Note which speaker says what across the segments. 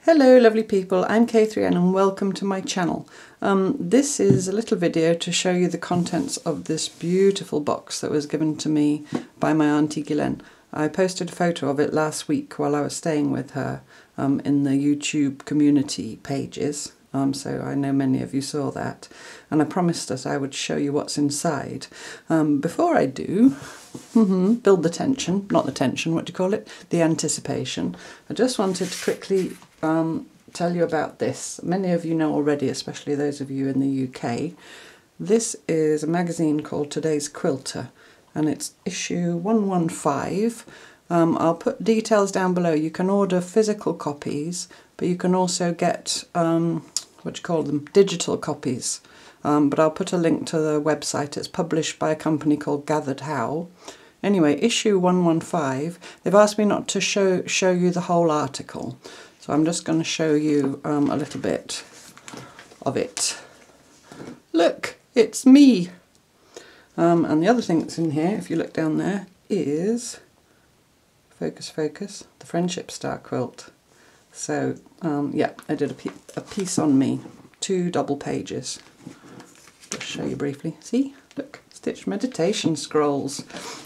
Speaker 1: Hello lovely people, I'm K3N and welcome to my channel. This is a little video to show you the contents of this beautiful box that was given to me by my Auntie Guylaine. I posted a photo of it last week while I was staying with her in the YouTube community pages, so I know many of you saw that, and I promised that I would show you what's inside. Before I do, build the tension, not the tension, what do you call it? The anticipation. I just wanted to quickly tell you about this. Many of you know already, especially those of you in the UK. This is a magazine called Today's Quilter and it's issue 115. I'll put details down below. You can order physical copies, but you can also get, digital copies. But I'll put a link to the website. It's published by a company called Gathered How. Anyway, issue 115, they've asked me not to show you the whole article. So I'm just going to show you a little bit of it. Look, it's me! And the other thing that's in here, if you look down there, is, focus, the Friendship Star quilt. So, yeah, I did a piece on me, 2 double pages. Just show you briefly. See? Look, stitched meditation scrolls.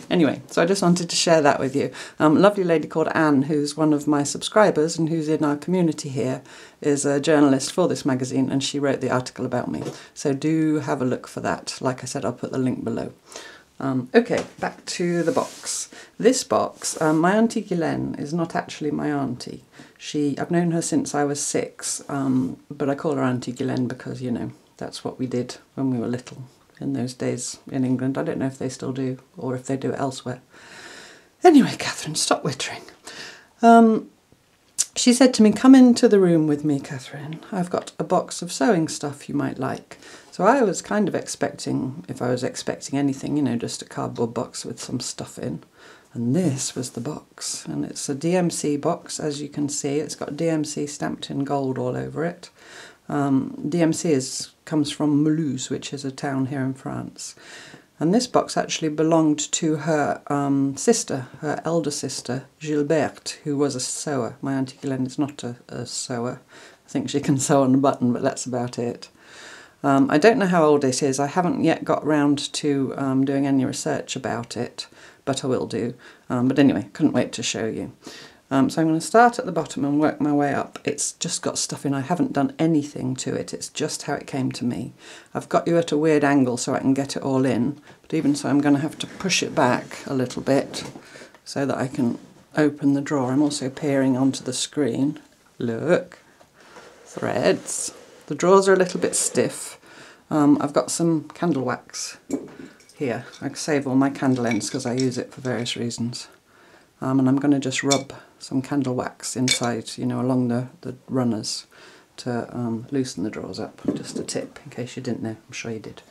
Speaker 1: Anyway, so I just wanted to share that with you. A lovely lady called Anne, who's one of my subscribers and who's in our community here, is a journalist for this magazine and she wrote the article about me. So do have a look for that. Like I said, I'll put the link below. Okay, back to the box. This box, my Auntie Guylaine is not actually my auntie. I've known her since I was 6, but I call her Auntie Guylaine because, you know, that's what we did when we were little. In those days in England. I don't know if they still do or if they do it elsewhere. Anyway, Catherine, stop wittering. She said to me, come into the room with me, Catherine. I've got a box of sewing stuff you might like. So I was kind of expecting, if I was expecting anything, you know, just a cardboard box with some stuff in. And this was the box. And it's a DMC box, as you can see. It's got DMC stamped in gold all over it. DMC comes from Mulhouse, which is a town here in France. And this box actually belonged to her sister, her elder sister, Gilberte, who was a sewer. My Auntie Guylaine is not a sewer. I think she can sew on a button, but that's about it. I don't know how old it is. I haven't yet got round to doing any research about it, but I will do. But anyway, couldn't wait to show you. So I'm going to start at the bottom and work my way up. It's just got stuff in. I haven't done anything to it. It's just how it came to me. I've got you at a weird angle so I can get it all in. But even so, I'm going to have to push it back a little bit so that I can open the drawer. I'm also peering onto the screen. Look. Threads. The drawers are a little bit stiff. I've got some candle wax here. I save all my candle ends because I use it for various reasons. And I'm going to just rub some candle wax inside, you know, along the runners to loosen the drawers up. Just a tip, in case you didn't know. I'm sure you did.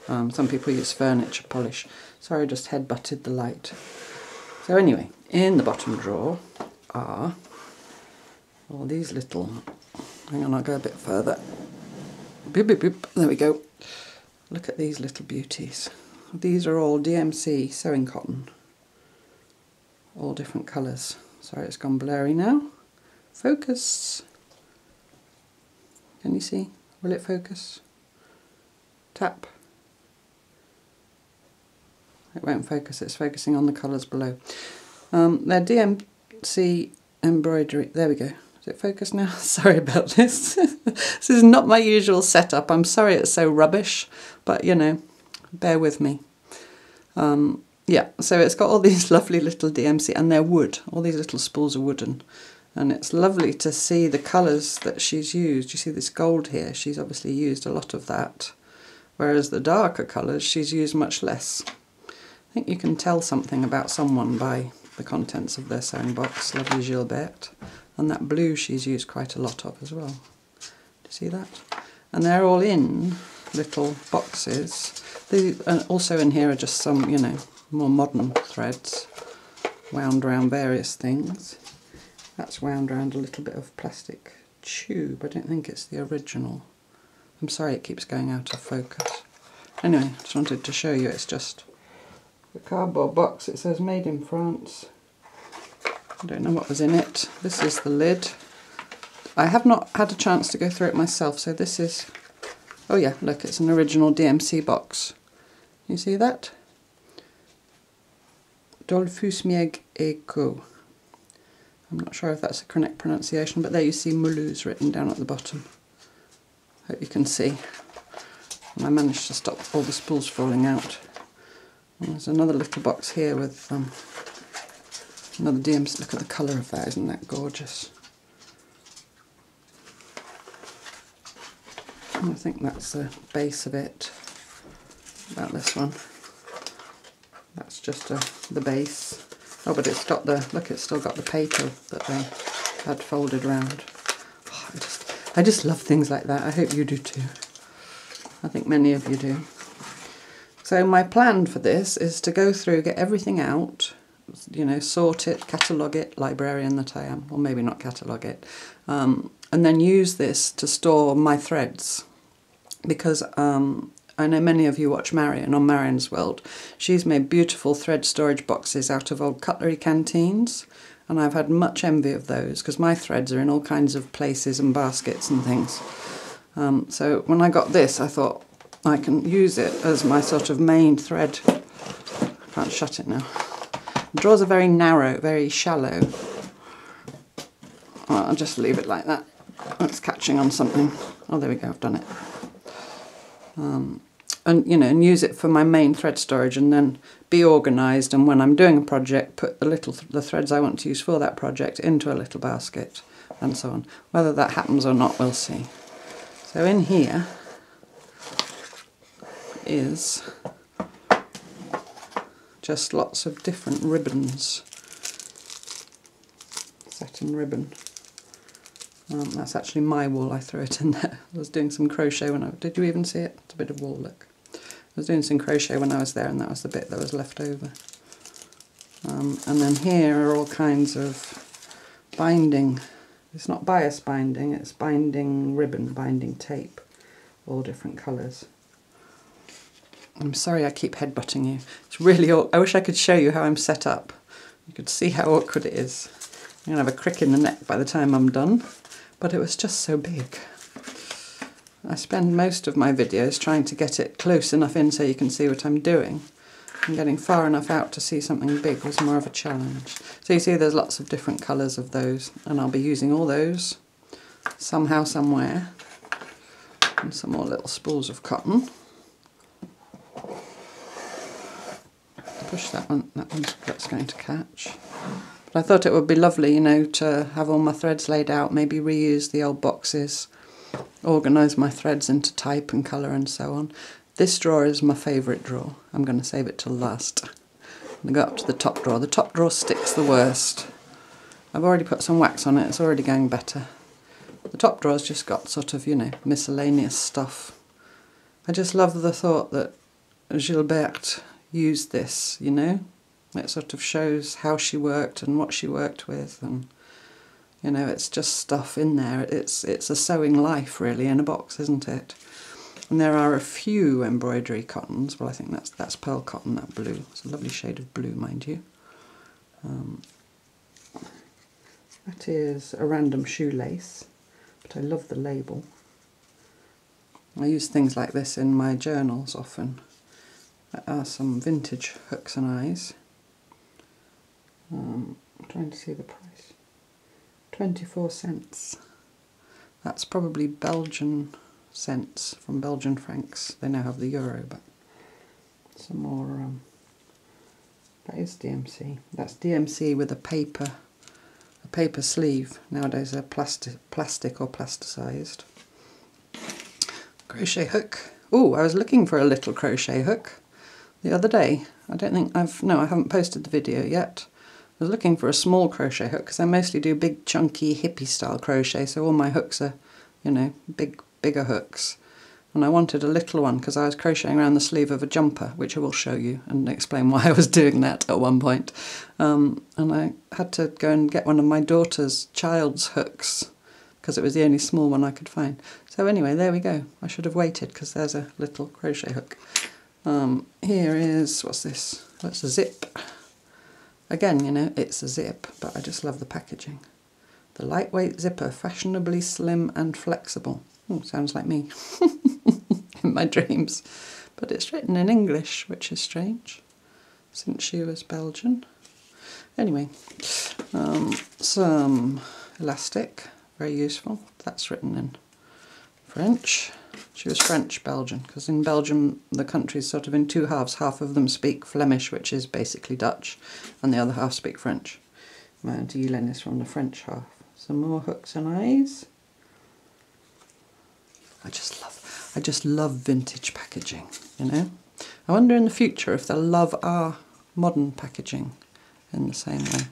Speaker 1: Some people use furniture polish. Sorry, I just head-butted the light. So anyway, in the bottom drawer are all these little... Hang on, I'll go a bit further. Boop, boop, boop. There we go. Look at these little beauties. These are all DMC sewing cotton. All different colours. Sorry, it's gone blurry now. Focus. Can you see? Will it focus? Tap. It won't focus, it's focusing on the colours below. They're DMC embroidery. There we go. Does it focus now? Sorry about this. This is not my usual setup. I'm sorry it's so rubbish, but you know, bear with me. Yeah, so it's got all these lovely little DMC, and they're wood. All these little spools are wooden. And it's lovely to see the colours that she's used. You see this gold here, she's obviously used a lot of that. Whereas the darker colours, she's used much less. I think you can tell something about someone by the contents of their sewing box. Lovely Gilberte. And that blue she's used quite a lot of as well. Do you see that? And they're all in little boxes. Also in here are just some, you know, more modern threads wound around various things. That's wound around a little bit of plastic tube. I don't think it's the original. I'm sorry it keeps going out of focus. Anyway, just wanted to show you, it's just a cardboard box. It says made in France. I don't know what was in it. This is the lid. I have not had a chance to go through it myself, so this is, oh yeah, look, it's an original DMC box. You see that? Dolphusmieg Eco. I'm not sure if that's the correct pronunciation, but there you see Mulhouse written down at the bottom. Hope you can see. And I managed to stop all the spools falling out. And there's another little box here with another DMC. Look at the colour of that, isn't that gorgeous? And I think that's the base of it. About this one. That's just the base. Oh, but it's got the, look, it's still got the paper that they had folded round. Oh, I just love things like that. I hope you do too. I think many of you do. So my plan for this is to go through, get everything out, you know, sort it, catalogue it, librarian that I am, or maybe not catalogue it, and then use this to store my threads. Because I know many of you watch Marion on Marion's World. She's made beautiful thread storage boxes out of old cutlery canteens, and I've had much envy of those because my threads are in all kinds of places and baskets and things. So when I got this, I thought I can use it as my sort of main thread. I can't shut it now. The drawers are very narrow, very shallow. Well, I'll just leave it like that. It's catching on something. Oh, there we go, I've done it. And you know, and use it for my main thread storage, and then be organised, and when I'm doing a project, put the threads I want to use for that project into a little basket, and so on. Whether that happens or not, we'll see. So in here is just lots of different ribbons. Satin ribbon. That's actually my wool, I threw it in there. I was doing some crochet when did you even see it? It's a bit of wool, look. I was doing some crochet when I was there, and that was the bit that was left over. And then here are all kinds of binding. It's not bias binding, it's binding ribbon, binding tape, all different colours. I'm sorry I keep headbutting you. It's really I wish I could show you how I'm set up. You could see how awkward it is. I'm going to have a crick in the neck by the time I'm done, but it was just so big. I spend most of my videos trying to get it close enough in so you can see what I'm doing. And getting far enough out to see something big was more of a challenge. So you see there's lots of different colours of those, and I'll be using all those somehow, somewhere. And some more little spools of cotton. Push that one, that's going to catch. But I thought it would be lovely, you know, to have all my threads laid out, maybe reuse the old boxes, organise my threads into type and colour and so on. This drawer is my favourite drawer. I'm going to save it till last. I'm going to go up to the top drawer. The top drawer sticks the worst. I've already put some wax on it, it's already going better. The top drawer's just got sort of, you know, miscellaneous stuff. I just love the thought that Gilberte used this, you know. It sort of shows how she worked and what she worked with, and you know, it's just stuff in there. It's a sewing life really in a box, isn't it? And there are a few embroidery cottons. Well, I think that's pearl cotton, that blue. It's a lovely shade of blue, mind you. That is a random shoelace, but I love the label. I use things like this in my journals often. There are some vintage hooks and eyes. I'm trying to see the price. 24 cents. That's probably Belgian cents from Belgian francs. They now have the euro, but some more. That is DMC. That's DMC with a paper sleeve. Nowadays they're plastic or plasticized. Crochet hook. Oh, I was looking for a little crochet hook the other day. I haven't posted the video yet. I was looking for a small crochet hook because I mostly do big chunky hippie style crochet, so all my hooks are, you know, bigger hooks. And I wanted a little one because I was crocheting around the sleeve of a jumper, which I will show you and explain why I was doing that at one point. And I had to go and get one of my daughter's child's hooks because it was the only small one I could find. So anyway, there we go. I should have waited because there's a little crochet hook. Here is, what's this? That's a zip. Again, you know, it's a zip, but I just love the packaging. The lightweight zipper, fashionably slim and flexible. Oh, sounds like me in my dreams. But it's written in English, which is strange, since she was Belgian. Anyway, some elastic, very useful. That's written in French. She was French-Belgian, because in Belgium the country's sort of in two halves. Half of them speak Flemish, which is basically Dutch, and the other half speak French. My Auntie Hélène is from the French half. Some more hooks and eyes. I just love vintage packaging, you know. I wonder in the future if they'll love our modern packaging in the same way.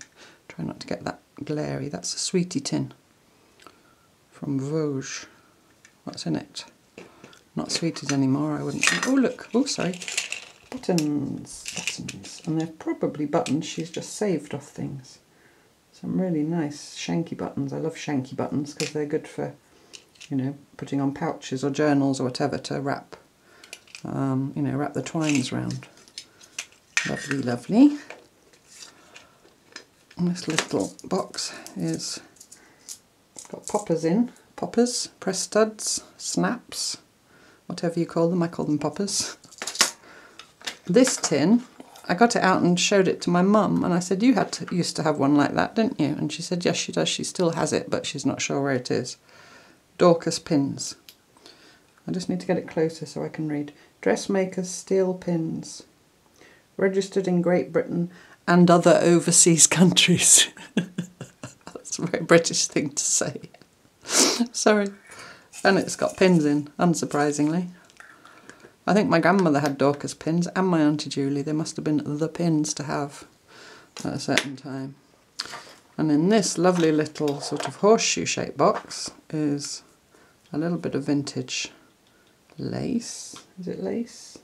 Speaker 1: Try not to get that glary. That's a sweetie tin from Vosges. What's in it? Not sweeties anymore, I wouldn't think. Oh look, oh sorry. Buttons. And they're probably buttons she's just saved off things. Some really nice shanky buttons. I love shanky buttons because they're good for, you know, putting on pouches or journals or whatever to wrap, you know, wrap the twines round. Lovely, lovely. And this little box is got poppers in. Poppers, press studs, snaps, whatever you call them. I call them poppers. This tin, I got it out and showed it to my mum, and I said, you used to have one like that, didn't you? And she said, yes, she does. She still has it, but she's not sure where it is. Dorcas pins. I just need to get it closer so I can read. Dressmakers steel pins. Registered in Great Britain and other overseas countries. That's a very British thing to say. Sorry. And it's got pins in, unsurprisingly. I think my grandmother had Dorcas pins and my Auntie Julie. They must have been the pins to have at a certain time. And in this lovely little sort of horseshoe shaped box is a little bit of vintage lace. Is it lace?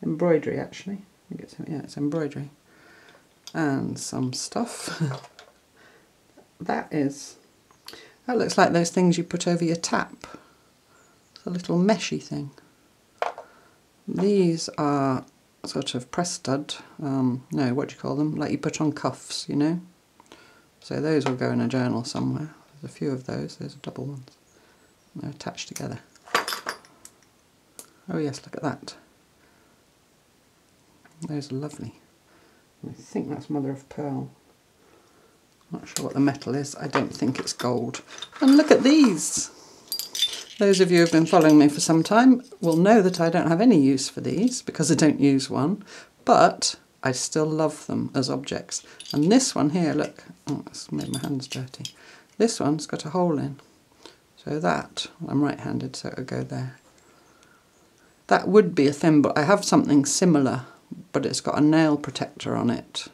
Speaker 1: Embroidery, actually. I think it's, yeah, it's embroidery. And some stuff. That looks like those things you put over your tap. It's a little meshy thing. These are sort of press stud, no, what do you call them? Like you put on cuffs, you know? So those will go in a journal somewhere. There's a few of those are double ones. They're attached together. Oh yes, look at that. Those are lovely. I think that's mother of pearl. Not sure what the metal is. I don't think it's gold. And look at these. Those of you who have been following me for some time will know that I don't have any use for these because I don't use one, but I still love them as objects. And this one here, look, oh, it's made my hands dirty. This one's got a hole in. So that, I'm right-handed, so it'll go there. That would be a thimble. I have something similar, but it's got a nail protector on it.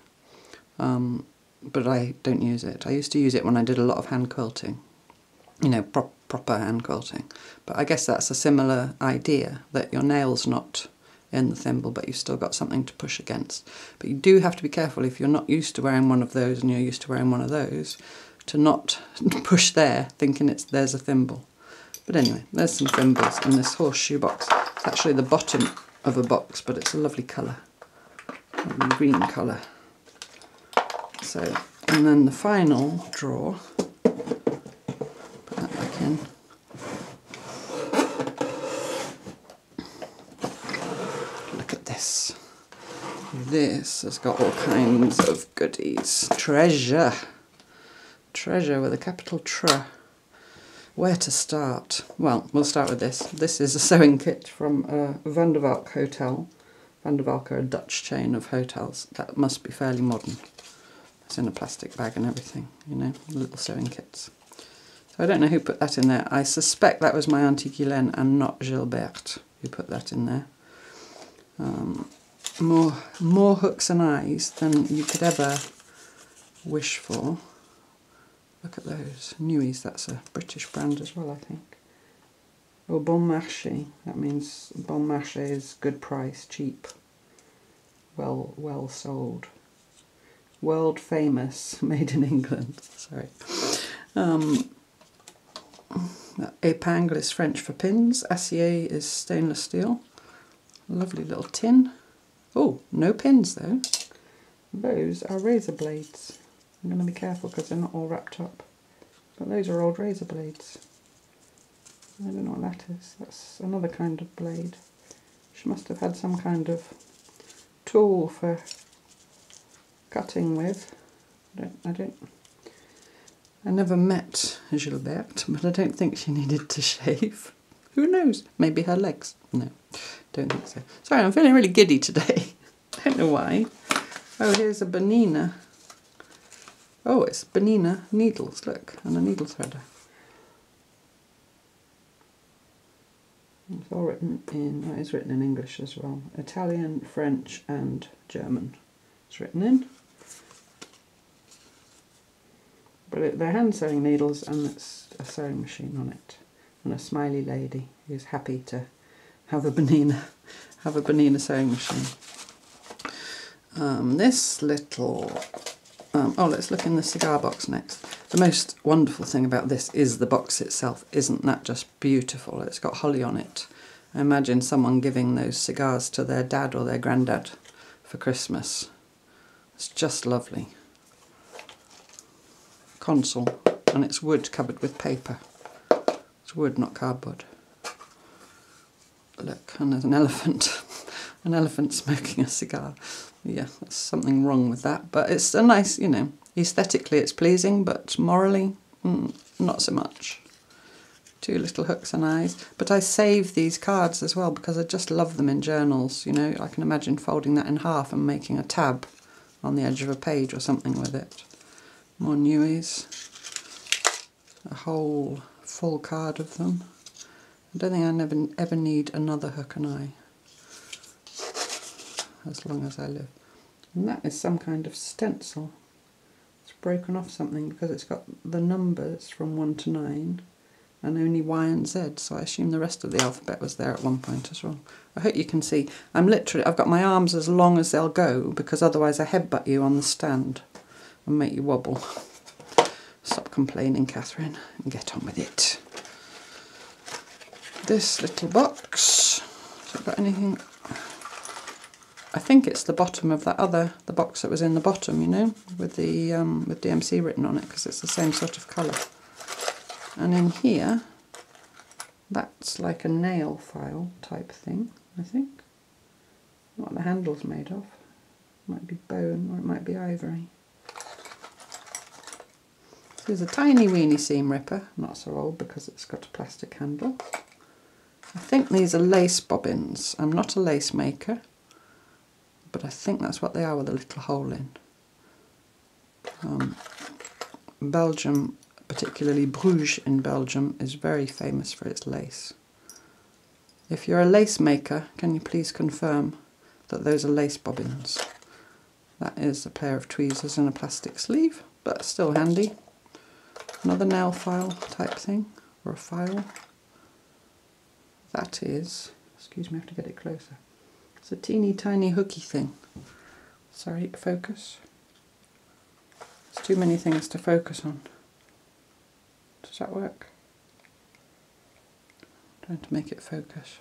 Speaker 1: But I don't use it. I used to use it when I did a lot of hand quilting. You know, proper hand quilting. But I guess that's a similar idea, that your nail's not in the thimble, but you've still got something to push against. But you do have to be careful if you're not used to wearing one of those and you're used to wearing one of those, to not push there thinking there's a thimble. But anyway, there's some thimbles in this horseshoe box. It's actually the bottom of a box, but it's a lovely colour. Lovely green colour. So, and then the final drawer, put that back in. Look at this. This has got all kinds of goodies. Treasure. Treasure with a capital Tr. Where to start? Well, we'll start with this. This is a sewing kit from Van der Valk Hotel. Van der Valk are a Dutch chain of hotels. That must be fairly modern. It's in a plastic bag and everything, you know, little sewing kits. So I don't know who put that in there. I suspect that was my Auntie Guylaine and not Gilberte who put that in there. More hooks and eyes than you could ever wish for. Look at those. Newies, that's a British brand as well, I think. Oh, bon marché. That means bon marché is good price, cheap. Well sold. World famous, made in England. Sorry. Épingle is French for pins. Acier is stainless steel. Lovely little tin. Oh, no pins though. Those are razor blades. I'm going to be careful because they're not all wrapped up. But those are old razor blades. I don't know what that is. That's another kind of blade. She must have had some kind of tool for cutting with. I never met Gilberte, but I don't think she needed to shave. Who knows? Maybe her legs. No, don't think so. Sorry, I'm feeling really giddy today. I don't know why. Oh, here's a Bonina. Oh, it's Bonina needles, look, and a needle threader. It's all written in, it's written in English as well. Italian, French and German it's written in. But they're hand sewing needles and it's a sewing machine on it. And a smiley lady who's happy to have a Bonina sewing machine. This little, oh, let's look in the cigar box next. The most wonderful thing about this is the box itself. Isn't that just beautiful? It's got holly on it. I imagine someone giving those cigars to their dad or their granddad for Christmas. It's just lovely. Console, and it's wood covered with paper. It's wood, not cardboard. Look, and there's an elephant. An elephant smoking a cigar. Yeah, there's something wrong with that. But it's a nice, you know, aesthetically it's pleasing, but morally, not so much. Two little hooks and eyes. But I save these cards as well because I just love them in journals. You know, I can imagine folding that in half and making a tab on the edge of a page or something with it. More newies. A whole full card of them. I don't think I ever need another hook and eye. As long as I live. And that is some kind of stencil. It's broken off something because it's got the numbers from 1 to 9 and only Y and Z, so I assume the rest of the alphabet was there at one point as well. I hope you can see. I've got my arms as long as they'll go because otherwise I headbutt you on the stand and make you wobble. Stop complaining, Catherine, and get on with it. This little box, has it got anything? I think it's the bottom of the box that was in the bottom, you know, with the with DMC written on it, because it's the same sort of colour. And in here, that's like a nail file type thing, I think. What the handle's made of. It might be bone or it might be ivory. Here's a tiny weeny seam ripper, not so old because it's got a plastic handle. I think these are lace bobbins. I'm not a lace maker, but I think that's what they are with a little hole in. Belgium, particularly Bruges in Belgium, is very famous for its lace. If you're a lace maker, can you please confirm that those are lace bobbins? That is a pair of tweezers in a plastic sleeve, but still handy. Another nail file type thing, or a file. That is, excuse me, I have to get it closer. It's a teeny tiny hooky thing. Sorry, focus. There's too many things to focus on. Does that work? I'm trying to make it focus.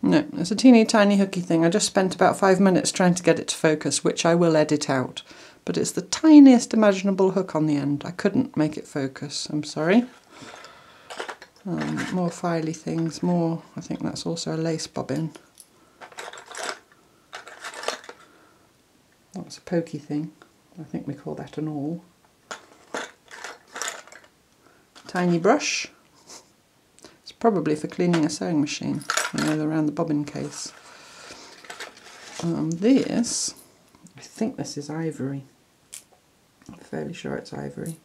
Speaker 1: No, it's a teeny tiny hooky thing. I just spent about 5 minutes trying to get it to focus, which I will edit out. But it's the tiniest imaginable hook on the end. I couldn't make it focus, I'm sorry. More filey things, more, I think that's also a lace bobbin. That's a pokey thing. I think we call that an awl. Tiny brush. It's probably for cleaning a sewing machine, you know, around the bobbin case. This, I think this is ivory. I'm fairly sure it's ivory.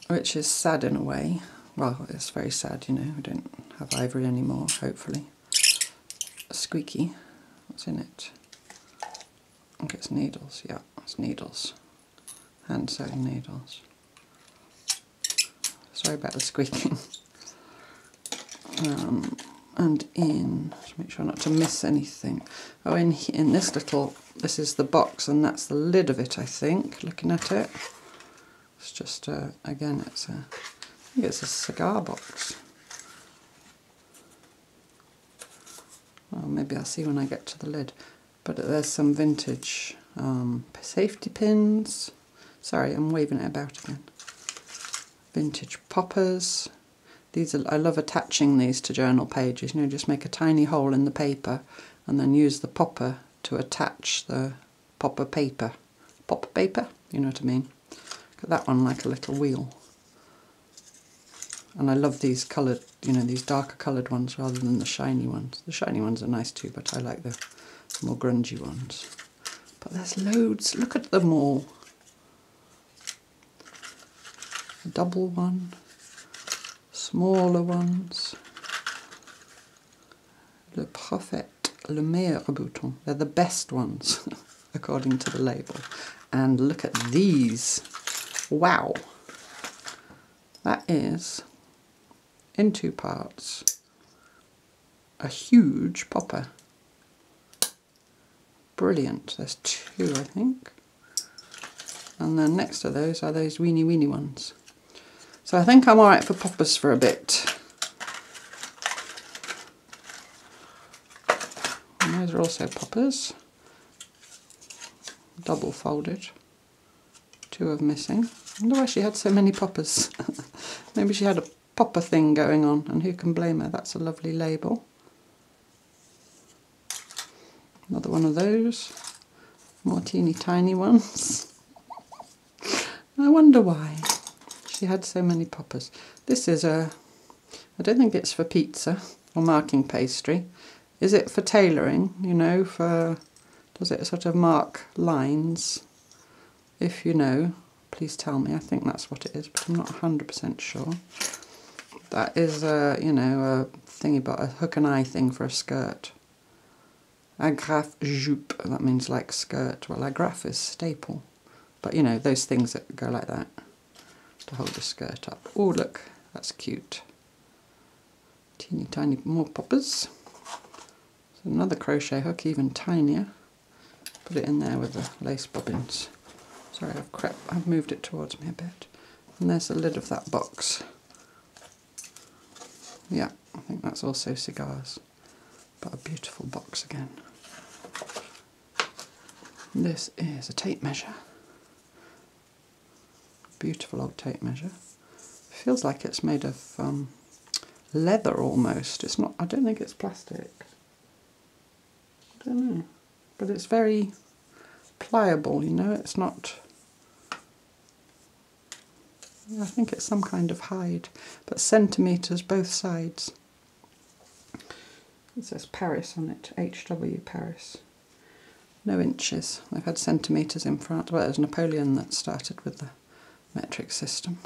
Speaker 1: Which is sad in a way. Well, it's very sad, you know, we don't have ivory anymore, hopefully. Squeaky. What's in it? I think it's needles, yeah, it's needles. Hand sewing needles. Sorry about the squeaking. And to make sure not to miss anything. Oh, in this little, this is the box, and that's the lid of it, I think, looking at it. It's just, again, I think it's a cigar box. Well, maybe I'll see when I get to the lid. But there's some vintage safety pins. Sorry, I'm waving it about again. Vintage poppers. I love attaching these to journal pages. You know, just make a tiny hole in the paper and then use the popper to attach the popper paper. Popper paper, you know what I mean? Got that one like a little wheel. And I love these coloured, you know, these darker coloured ones rather than the shiny ones. The shiny ones are nice too, but I like the more grungy ones. But there's loads. Look at them all. A double one. Smaller ones. Le Prophète, le meilleur bouton. They're the best ones, according to the label. And look at these. Wow. That is, in 2 parts, a huge popper. Brilliant. There's 2, I think. And then next to those are those weeny ones. So I think I'm alright for poppers for a bit. And those are also poppers. Double folded. 2 of missing. I wonder why she had so many poppers. Maybe she had a popper thing going on, and who can blame her? That's a lovely label. Another one of those. More teeny tiny ones. I wonder why she had so many poppers. This is I don't think it's for pizza or marking pastry. Is it for tailoring, you know, does it sort of mark lines? If you know, please tell me. I think that's what it is, but I'm not 100% sure. That is, you know, a thingy, but a hook and eye thing for a skirt. Agrafe jupe, that means like skirt. Well, agrafe is staple. But, you know, those things that go like that to hold the skirt up. Oh, look, that's cute. Teeny tiny more poppers. So another crochet hook, even tinier. Put it in there with the lace bobbins. Sorry, I've moved it towards me a bit. And there's the lid of that box. Yeah, I think that's also cigars. But a beautiful box again. This is a tape measure. Beautiful old tape measure. Feels like it's made of leather almost. It's not. I don't think it's plastic. I don't know, but it's very pliable. You know, it's not. I think it's some kind of hide, but centimetres both sides. It says Paris on it. HW Paris. No inches. They've had centimetres in France. Well, it was Napoleon that started with the metric system.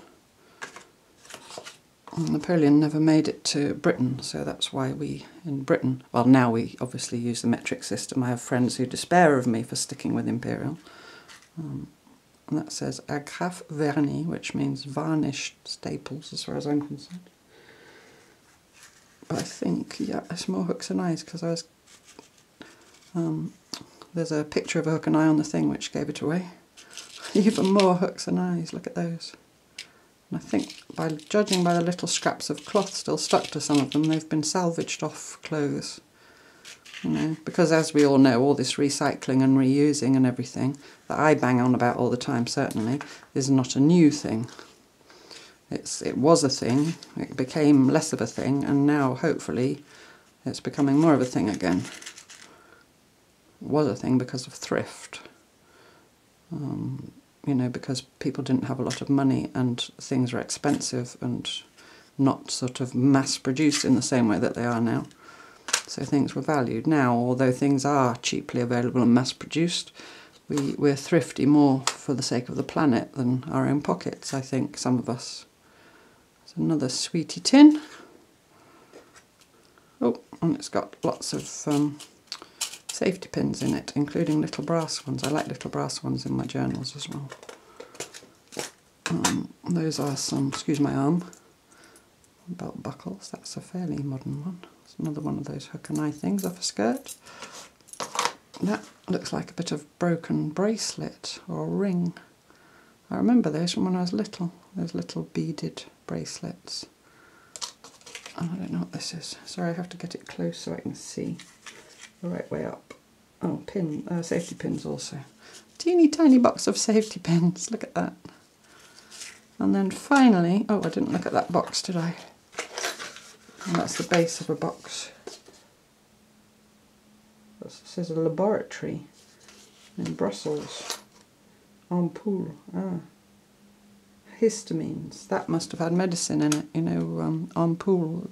Speaker 1: And Napoleon never made it to Britain, so that's why we, in Britain, well, now we obviously use the metric system. I have friends who despair of me for sticking with imperial. And that says agrafe vernis, which means varnished staples, as far as I'm concerned. But I think, yeah, it's more hooks and eyes, because I was... there's a picture of a hook and eye on the thing which gave it away. Even more hooks and eyes, look at those. And I think, by judging by the little scraps of cloth still stuck to some of them, they've been salvaged off clothes. You know, because as we all know, all this recycling and reusing and everything that I bang on about all the time, certainly, is not a new thing. It was a thing, it became less of a thing, and now, hopefully, it's becoming more of a thing again. It was a thing because of thrift. You know, because people didn't have a lot of money and things were expensive and not sort of mass-produced in the same way that they are now. So things were valued. Now, although things are cheaply available and mass-produced, we're thrifty more for the sake of the planet than our own pockets, I think, some of us. There's another sweetie tin. Oh, and it's got lots of safety pins in it, including little brass ones. I like little brass ones in my journals as well. Those are some, excuse my arm, belt buckles. That's a fairly modern one. It's another one of those hook and eye things off a skirt. That looks like a bit of broken bracelet or ring. I remember those from when I was little, those little beaded bracelets. Oh, I don't know what this is. Sorry, I have to get it close so I can see the right way up. Oh, safety pins also. Teeny tiny box of safety pins, look at that. And then finally, oh, I didn't look at that box, did I? And that's the base of a box. This is a laboratory in Brussels. Ampoule. Ah. Histamines. That must have had medicine in it, you know, ampoule,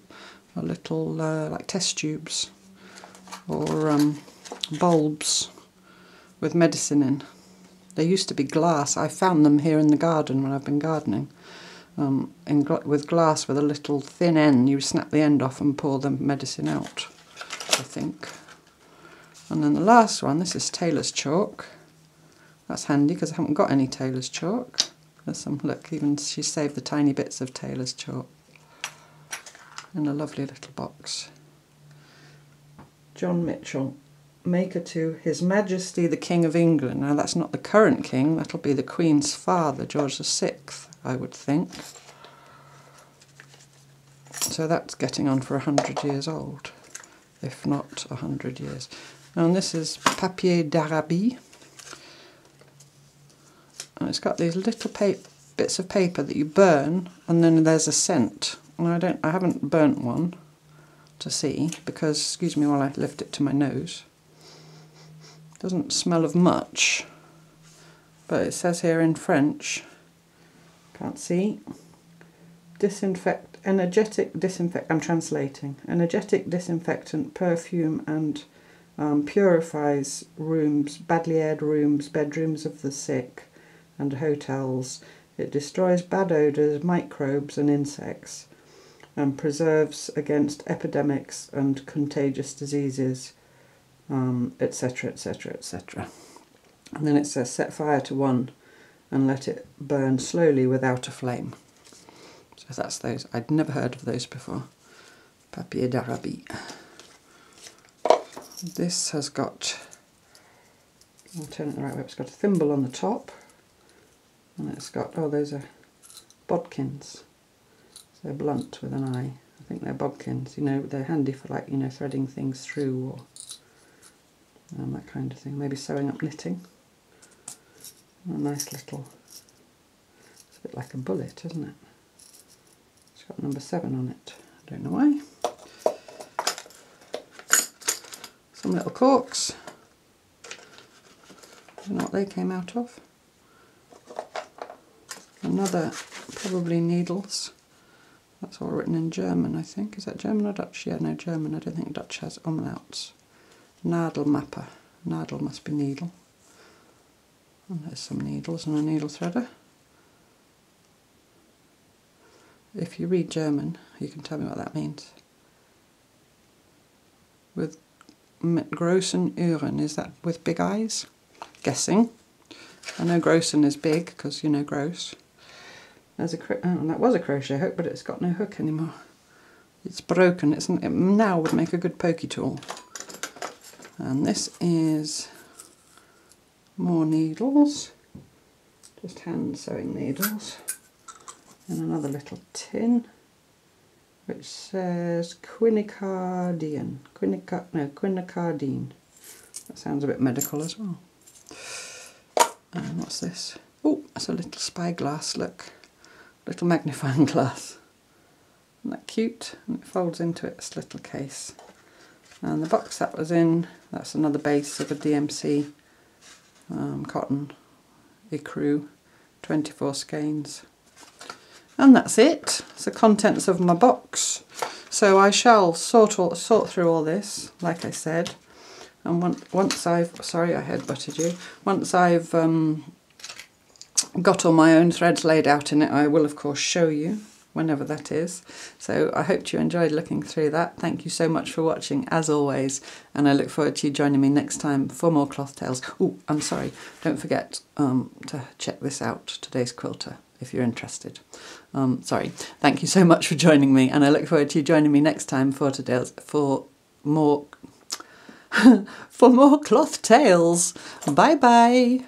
Speaker 1: a little like test tubes or bulbs with medicine in. They used to be glass. I found them here in the garden when I've been gardening. With glass with a little thin end. You snap the end off and pour the medicine out, I think. And then the last one, this is tailor's chalk. That's handy because I haven't got any tailor's chalk. There's some, look, even she saved the tiny bits of tailor's chalk in a lovely little box. John Mitchell, maker to His Majesty the King of England. Now that's not the current king, that'll be the Queen's father, George VI, I would think. So that's getting on for 100 years old, if not 100 years. And this is papier d'Arabie. And it's got these little bits of paper that you burn, and then there's a scent. And I haven't burnt one to see because, excuse me while I lift it to my nose. It doesn't smell of much, but it says here in French, can't see, energetic disinfect, I'm translating, energetic disinfectant, perfume and purifies rooms, badly aired rooms, bedrooms of the sick and hotels. It destroys bad odours, microbes and insects and preserves against epidemics and contagious diseases, etc, etc, etc. And then it says set fire to one and let it burn slowly without a flame. So that's those. I'd never heard of those before. Papier d'Arabie. This has got, I'll turn it the right way, it's got a thimble on the top, and it's got, oh, those are bodkins, so blunt with an eye. I think they're bodkins, you know, they're handy for, like, you know, threading things through or that kind of thing, maybe sewing up knitting. A nice little, it's a bit like a bullet, isn't it? It's got number 7 on it, I don't know why. Some little corks. I don't know what they came out of. Another, probably needles. That's all written in German, I think. Is that German or Dutch? Yeah, no, German. I don't think Dutch has umlauts. Nadelmappe. Nadel must be needle. And there's some needles and a needle threader. If you read German, you can tell me what that means. With großen Ohren, is that with big eyes? Guessing. I know großen is big because, you know, gross. There's a oh, that was a crochet hook, but it's got no hook anymore. It's broken. It now would make a good pokey tool. And this is more needles, just hand sewing needles, and another little tin which says quinacridine. Quinacridine. That sounds a bit medical as well. And what's this? Oh, that's a little spyglass, look. Little magnifying glass. Isn't that cute? And it folds into its little case. And the box that was in, that's another base of a DMC cotton ecru, 24 skeins. And that's it. It's the contents of my box. So I shall sort through all this, like I said. And once I've, sorry I headbutted you, once I've got all my own threads laid out in it, I will of course show you whenever that is. So I hope you enjoyed looking through that. Thank you so much for watching as always, and I look forward to you joining me next time for more cloth tales. Oh, I'm sorry, don't forget to check this out, today's quilter. if you're interested. Sorry. Thank you so much for joining me, and I look forward to you joining me next time for more for more cloth tales. Bye bye.